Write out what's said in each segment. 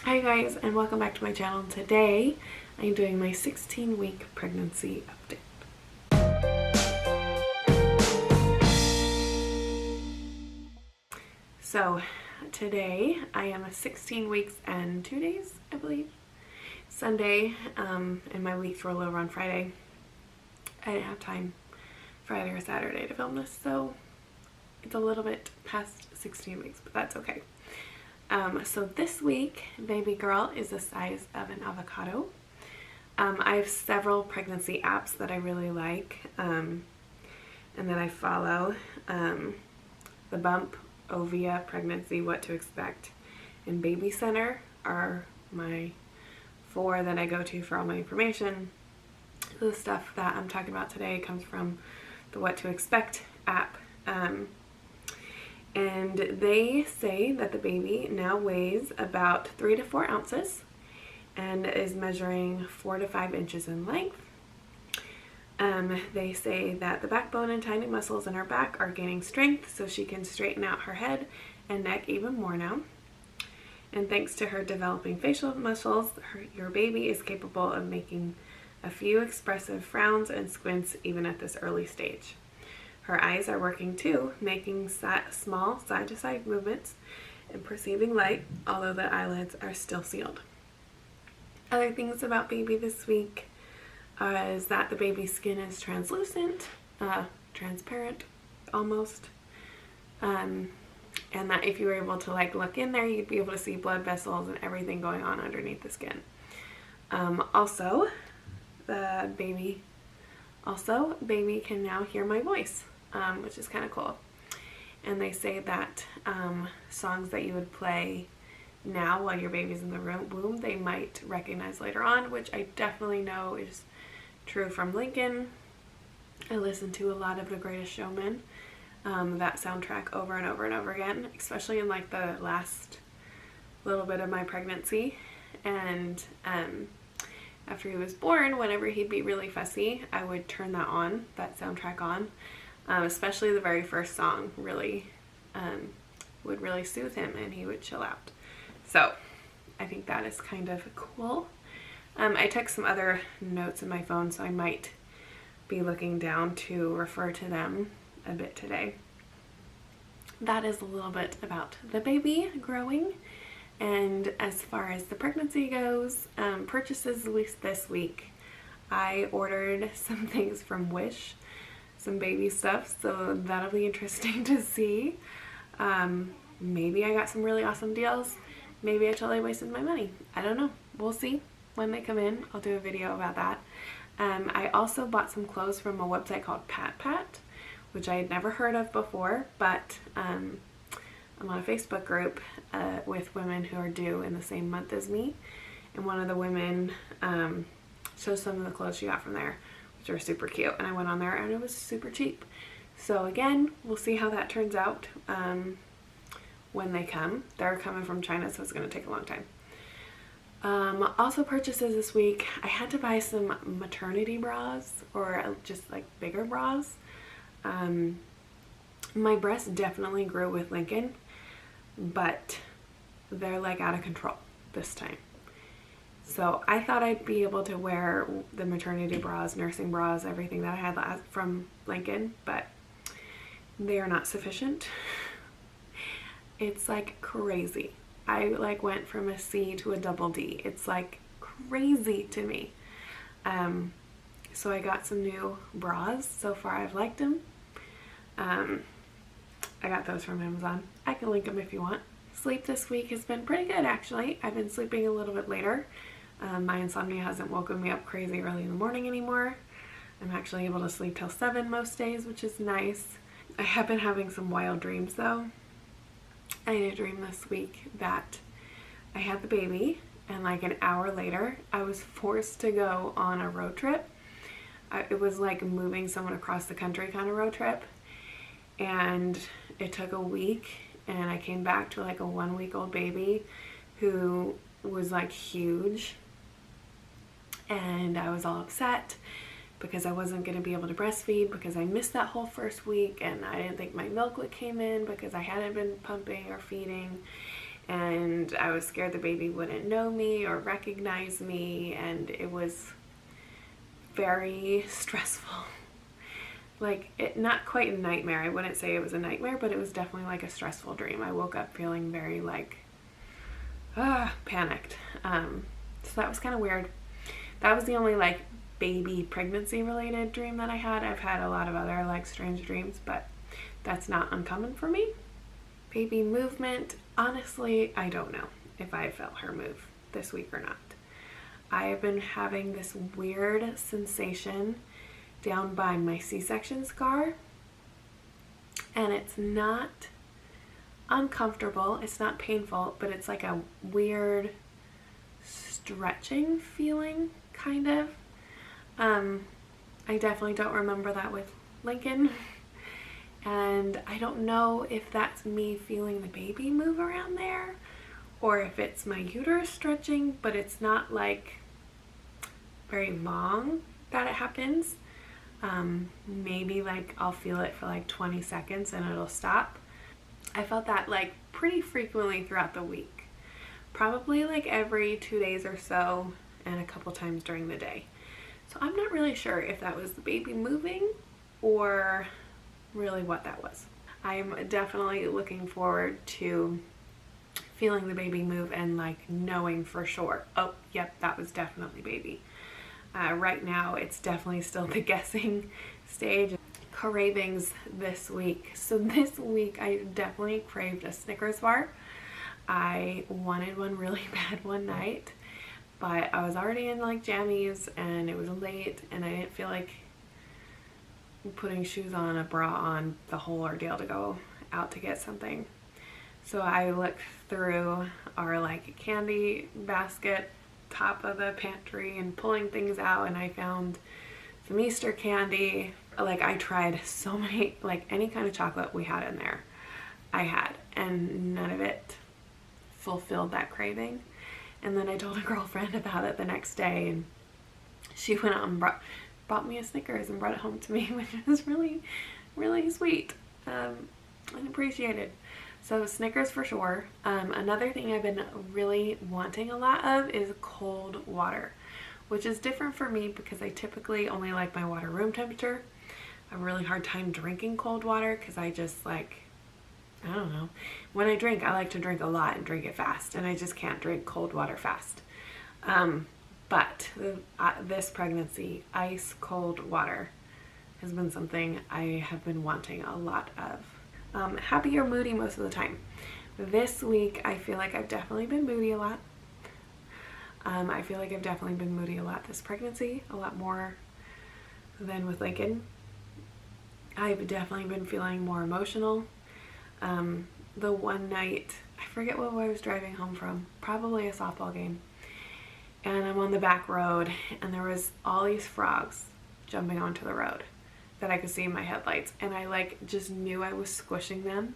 Hi guys, and welcome back to my channel. Today I'm doing my 16-week pregnancy update. So today I am 16 weeks and 2 days, I believe. Sunday, and my weeks roll over on Friday. I didn't have time Friday or Saturday to film this, so it's a little bit past 16 weeks, but that's okay. So this week, baby girl is the size of an avocado. I have several pregnancy apps that I really like, and that I follow. The Bump, Ovia, Pregnancy, What to Expect, and Baby Center are my 4 that I go to for all my information. The stuff that I'm talking about today comes from the What to Expect app. And they say that the baby now weighs about 3 to 4 ounces and is measuring 4 to 5 inches in length. They say that the backbone and tiny muscles in her back are gaining strength so she can straighten out her head and neck even more now. And thanks to her developing facial muscles, your baby is capable of making a few expressive frowns and squints even at this early stage. Her eyes are working too, making small side-to-side movements and perceiving light, although the eyelids are still sealed. Other things about baby this week is that the baby's skin is translucent, transparent almost, and that if you were able to look in there, you'd be able to see blood vessels and everything going on underneath the skin. Also, baby can now hear my voice, which is kind of cool. And they say that songs that you would play now while your baby's in the womb, they might recognize later on, which I definitely know is true from Lincoln. I listen to a lot of The Greatest Showman, that soundtrack over and over and over again, especially in the last little bit of my pregnancy. And after he was born, whenever he'd be really fussy, I would turn that soundtrack on. Especially the very first song really would really soothe him and he would chill out. So I think that is kind of cool. I took some other notes in my phone, so I might be looking down to refer to them a bit today. That is a little bit about the baby growing. And as far as the pregnancy goes, purchases this week, I ordered some things from Wish, some baby stuff, so that'll be interesting to see. Maybe I got some really awesome deals. Maybe I totally wasted my money. I don't know. We'll see when they come in. I'll do a video about that. I also bought some clothes from a website called Pat, which I had never heard of before, but I'm on a Facebook group with women who are due in the same month as me, and one of the women shows some of the clothes she got from there, which are super cute, and I went on there and it was super cheap. So again, we'll see how that turns out when they come. They're coming from China, so it's going to take a long time. Also purchases this week, I had to buy some maternity bras, or just bigger bras. My breasts definitely grew with Lincoln, but they're out of control this time. So I thought I'd be able to wear the maternity bras, nursing bras, everything that I had from Lincoln, but they are not sufficient. It's crazy. I went from a C to a double D. It's crazy to me. So I got some new bras. So far I've liked them. I got those from Amazon. I can link them if you want. Sleep this week has been pretty good, actually. I've been sleeping a little bit later. My insomnia hasn't woken me up crazy early in the morning anymore. I'm actually able to sleep till 7 most days, which is nice. I have been having some wild dreams though. I had a dream this week that I had the baby, and an hour later I was forced to go on a road trip. It was moving someone across the country kind of road trip, and it took a week, and I came back to a 1-week-old baby who was huge, and I was all upset because I wasn't going to be able to breastfeed because I missed that whole first week, and I didn't think my milk came in because I hadn't been pumping or feeding, and I was scared the baby wouldn't know me or recognize me, and it was very stressful. Like, not quite a nightmare. I wouldn't say it was a nightmare, but it was definitely like a stressful dream. I woke up feeling very like panicked. So that was kind of weird. That was the only like baby pregnancy related dream that I had. I've had a lot of other like strange dreams, but that's not uncommon for me. Baby movement, honestly, I don't know if I felt her move this week or not. I have been having this weird sensation down by my C-section scar, and it's not uncomfortable, it's not painful, but it's like a weird stretching feeling, kind of. I definitely don't remember that with Lincoln, and I don't know if that's me feeling the baby move around there or if it's my uterus stretching, but it's not like very long that it happens. Maybe like I'll feel it for like 20 seconds and it'll stop. I felt that like pretty frequently throughout the week, probably like every 2 days or so, and a couple times during the day. So I'm not really sure if that was the baby moving or really what that was. I'm definitely looking forward to feeling the baby move and like knowing for sure, oh yep, that was definitely baby. Right now it's definitely still the guessing stage. Cravings this week. So this week I definitely craved a Snickers bar. I wanted one really bad one night, but I was already in like jammies and it was late and I didn't feel like putting shoes on, a bra on, the whole ordeal to go out to get something. So I looked through our like candy basket, top of the pantry, and pulling things out, and I found some Easter candy. Like, I tried so many, like any kind of chocolate we had in there I had, and none of it fulfilled that craving. And then I told a girlfriend about it the next day, and she went out and brought me a Snickers and brought it home to me, which was really, really sweet and appreciated. So Snickers for sure. Another thing I've been really wanting a lot of is cold water, which is different for me because I typically only like my water room temperature. I have a really hard time drinking cold water because I just like, I don't know. When I drink, I like to drink a lot and drink it fast, and I just can't drink cold water fast. But this pregnancy, ice cold water has been something I have been wanting a lot of. Happy or moody most of the time. This week, I feel like I've definitely been moody a lot. I feel like I've definitely been moody a lot this pregnancy, a lot more than with Lincoln. I've definitely been feeling more emotional. The one night, I forget what I was driving home from, probably a softball game, and I'm on the back road, and there was all these frogs jumping onto the road that I could see in my headlights, and I like just knew I was squishing them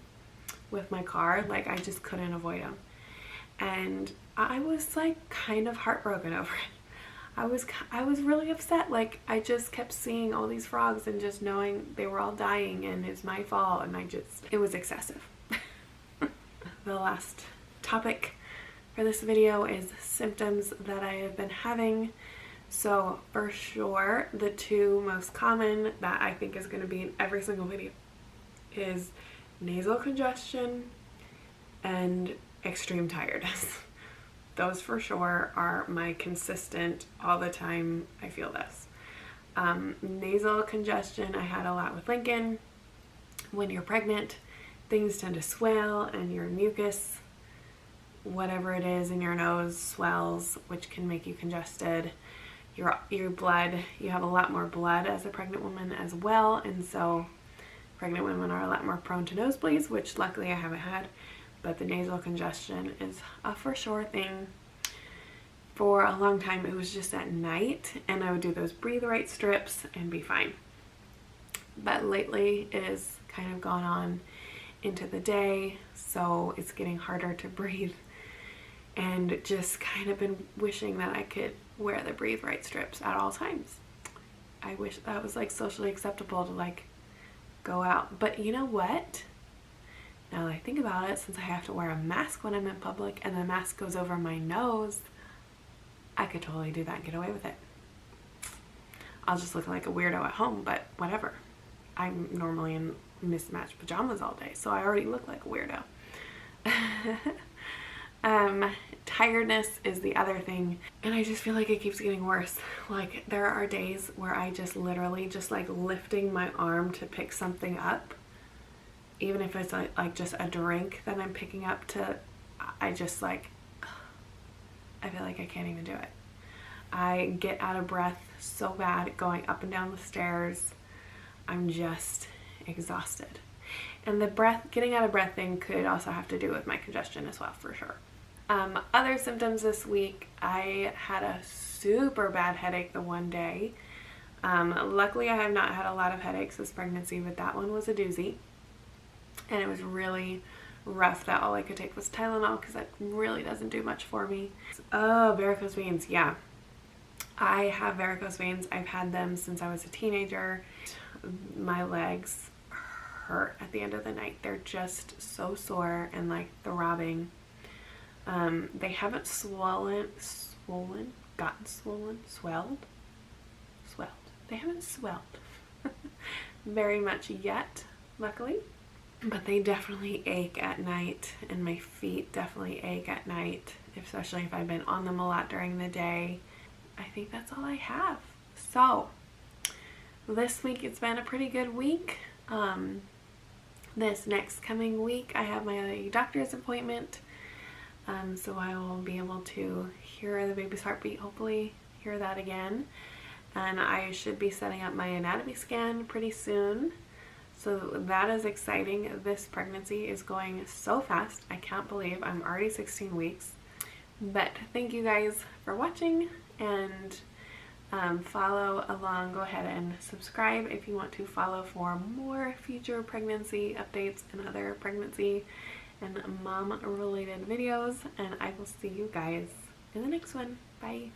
with my car. Like, I just couldn't avoid them, and I was like kind of heartbroken over it. I was really upset. Like, I just kept seeing all these frogs and just knowing they were all dying and it's my fault, and it was excessive. The last topic for this video is symptoms that I have been having. So for sure, the two most common that I think is going to be in every single video is nasal congestion and extreme tiredness. Those for sure are my consistent, all the time I feel this. Nasal congestion, I had a lot with Lincoln. When you're pregnant, things tend to swell and your mucus, whatever it is in your nose, swells, which can make you congested. Your blood, you have a lot more blood as a pregnant woman as well, and so pregnant women are a lot more prone to nosebleeds, which luckily I haven't had, but the nasal congestion is a for sure thing. For a long time it was just at night, and I would do those breathe right strips and be fine. But lately it has kind of gone on into the day, so it's getting harder to breathe, and just kind of been wishing that I could wear the breathe right strips at all times. I wish that was like socially acceptable to like go out. But you know what? Now that I think about it, since I have to wear a mask when I'm in public and the mask goes over my nose, I could totally do that and get away with it. I'll just look like a weirdo at home, but whatever. I'm normally in mismatched pajamas all day, so I already look like a weirdo. Tiredness is the other thing, and I just feel like it keeps getting worse. Like, there are days where I just literally just like lifting my arm to pick something up, even if it's like just a drink that I'm picking up to, I just like, I feel like I can't even do it. I get out of breath so bad going up and down the stairs. I'm just exhausted. And the getting out of breath thing could also have to do with my congestion as well, for sure. Other symptoms this week, I had a super bad headache the one day. Luckily, I have not had a lot of headaches this pregnancy, but that one was a doozy. And it was really rough that all I could take was Tylenol, because that really doesn't do much for me. Oh, varicose veins. Yeah. I have varicose veins. I've had them since I was a teenager. My legs hurt at the end of the night. They're just so sore and like throbbing. They haven't swelled. They haven't swelled very much yet, luckily. But they definitely ache at night, and my feet definitely ache at night, especially if I've been on them a lot during the day. I think that's all I have. So, this week it's been a pretty good week. This next coming week I have my doctor's appointment. So I will be able to hear the baby's heartbeat, hopefully hear that again. And I should be setting up my anatomy scan pretty soon. So that is exciting. This pregnancy is going so fast. I can't believe I'm already 16 weeks. But thank you guys for watching, and follow along. Go ahead and subscribe if you want to follow for more future pregnancy updates and other pregnancy and mom related videos. And I will see you guys in the next one. Bye.